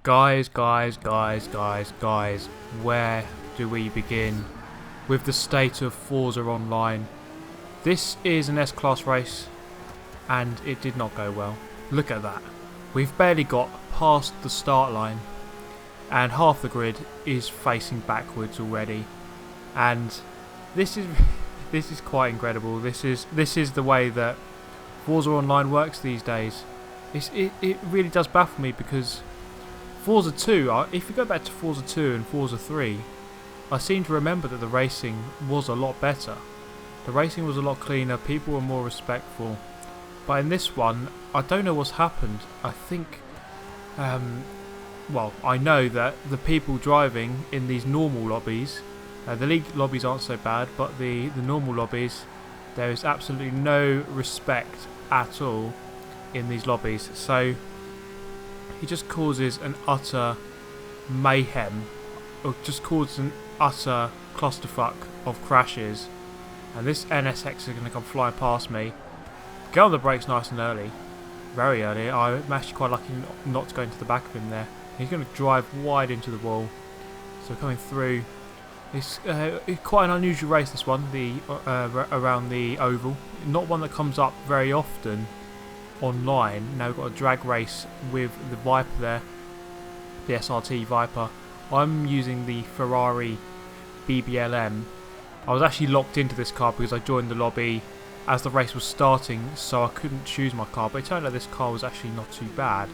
Guys, where do we begin with the state of Forza Online? This is an S-Class race and it did not go well. Look at that. We've barely got past the start line and half the grid is facing backwards already, and this is quite incredible. This is the way that Forza Online works these days. It really does baffle me, because Forza 2, if you go back to Forza 2 and Forza 3, I seem to remember that the racing was a lot better. The racing was a lot cleaner, people were more respectful. But in this one, I don't know what's happened. I think, well, I know that the people driving in these normal lobbies, the league lobbies aren't so bad, but the normal lobbies, there is absolutely no respect at all in these lobbies. So he just causes an utter mayhem, or just causes an utter clusterfuck of crashes, and this NSX is going to come flying past me. Get on the brakes nice and early, very early. I'm actually quite lucky not to go into the back of him there. He's going to drive wide into the wall. So coming through, it's quite an unusual race, this one, around the oval. Not one that comes up very often online. Now we've got a drag race with the Viper there, the SRT Viper. I'm using the Ferrari BBLM. I was actually locked into this car because I joined the lobby as the race was starting, so I couldn't choose my car, but it turned out this car was actually not too bad,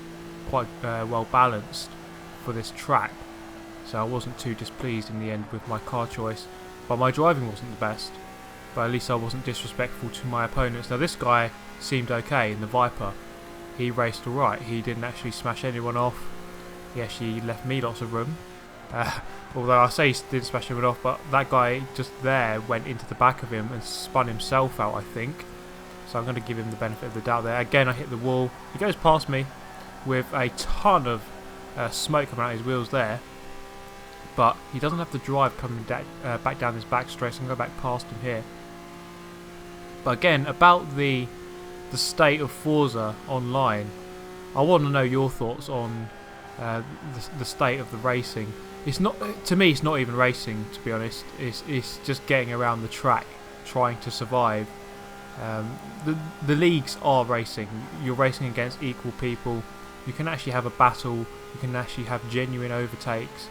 quite well balanced for this track, so I wasn't too displeased in the end with my car choice. But my driving wasn't the best, but at least I wasn't disrespectful to my opponents. Now this guy seemed okay in the Viper. He raced alright, he didn't actually smash anyone off, he actually left me lots of room. Although I say he didn't smash anyone off, but that guy just there went into the back of him and spun himself out, I think. So I'm going to give him the benefit of the doubt there. Again, I hit the wall. He goes past me with a ton of smoke coming out of his wheels there. But he doesn't have the drive coming back down his back straight, so I'm going to go back past him here. But again, about the state of Forza Online, I want to know your thoughts on the state of the racing. It's not, to me, it's not even racing, to be honest. It's just getting around the track, trying to survive. The leagues are racing. You're racing against equal people. You can actually have a battle. You can actually have genuine overtakes.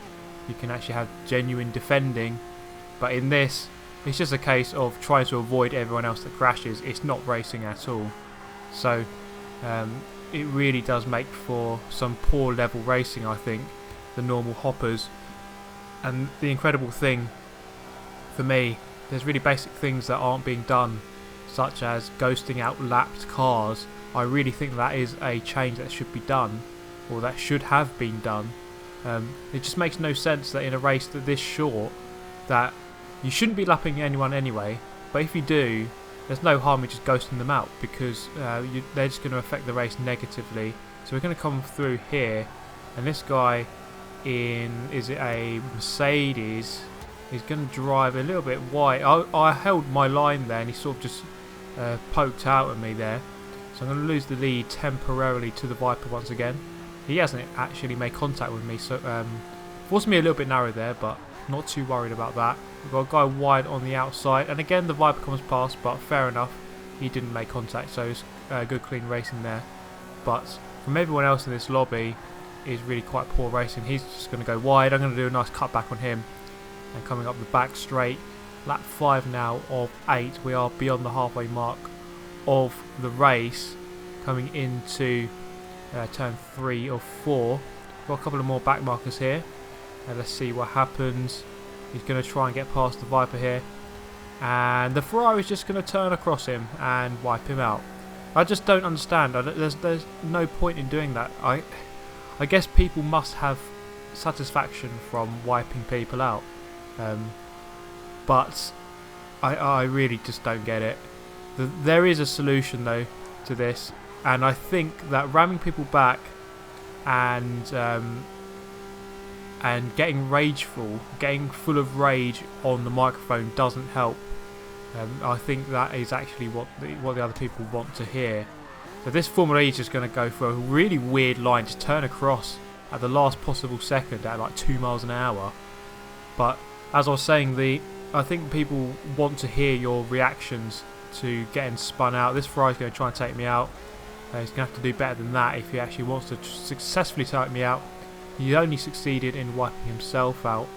You can actually have genuine defending. But in this, it's just a case of trying to avoid everyone else that crashes. It's not racing at all. So it really does make for some poor level racing, I think, the normal hoppers. And the incredible thing for me, there's really basic things that aren't being done, such as ghosting out lapped cars. I really think that is a change that should be done, or that should have been done. It just makes no sense that in a race that this short, that you shouldn't be lapping anyone anyway, but if you do, there's no harm in just ghosting them out, because they're just going to affect the race negatively. So we're going to come through here, and this guy is it a Mercedes, he's going to drive a little bit wide. I held my line there and he sort of just poked out at me there, so I'm going to lose the lead temporarily to the Viper once again. He hasn't actually made contact with me, so forced me a little bit narrow there, but not too worried about that. We've got a guy wide on the outside, and again the Viper comes past, but fair enough, he didn't make contact, so it's good clean racing there. But from everyone else in this lobby, is really quite poor racing. He's just going to go wide. I'm going to do a nice cut back on him, and coming up the back straight, lap 5 now of 8. We are beyond the halfway mark of the race, coming into turn 3 of 4. Got a couple of more back markers here, and let's see what happens. He's going to try and get past the Viper here, and the Ferrari is just going to turn across him and wipe him out. I just don't understand. There's no point in doing that. I guess people must have satisfaction from wiping people out, but I really just don't get it. There is a solution though to this, and I think that ramming people back and getting rageful, getting full of rage on the microphone doesn't help. I think that is actually what the other people want to hear. So this Formula E is just going to go for a really weird line, just turn across at the last possible second at like 2 miles an hour. But as I was saying, I think people want to hear your reactions to getting spun out. This Ferrari's going to try and take me out. He's going to have to do better than that if he actually wants to successfully take me out. He only succeeded in wiping himself out.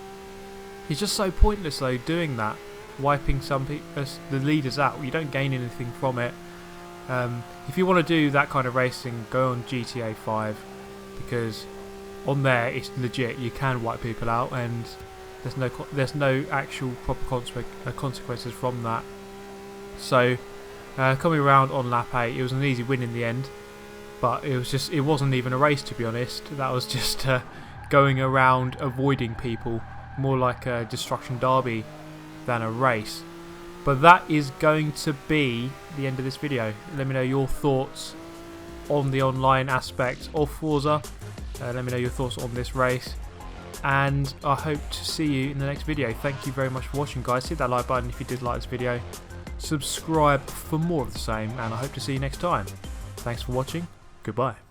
He's just so pointless though doing that, wiping the leaders out. You don't gain anything from it. If you want to do that kind of racing, go on GTA 5, because on there it's legit. You can wipe people out, and there's no actual proper consequences from that. So coming around on lap 8, it was an easy win in the end, but it wasn't even a race, to be honest. That was just going around avoiding people, more like a destruction derby than a race. But that is going to be the end of this video. Let me know your thoughts on the online aspect of Forza. Let me know your thoughts on this race, and I hope to see you in the next video. Thank you very much for watching, guys. Hit that like button if you did like this video. Subscribe for more of the same, and I hope to see you next time. Thanks for watching. Goodbye.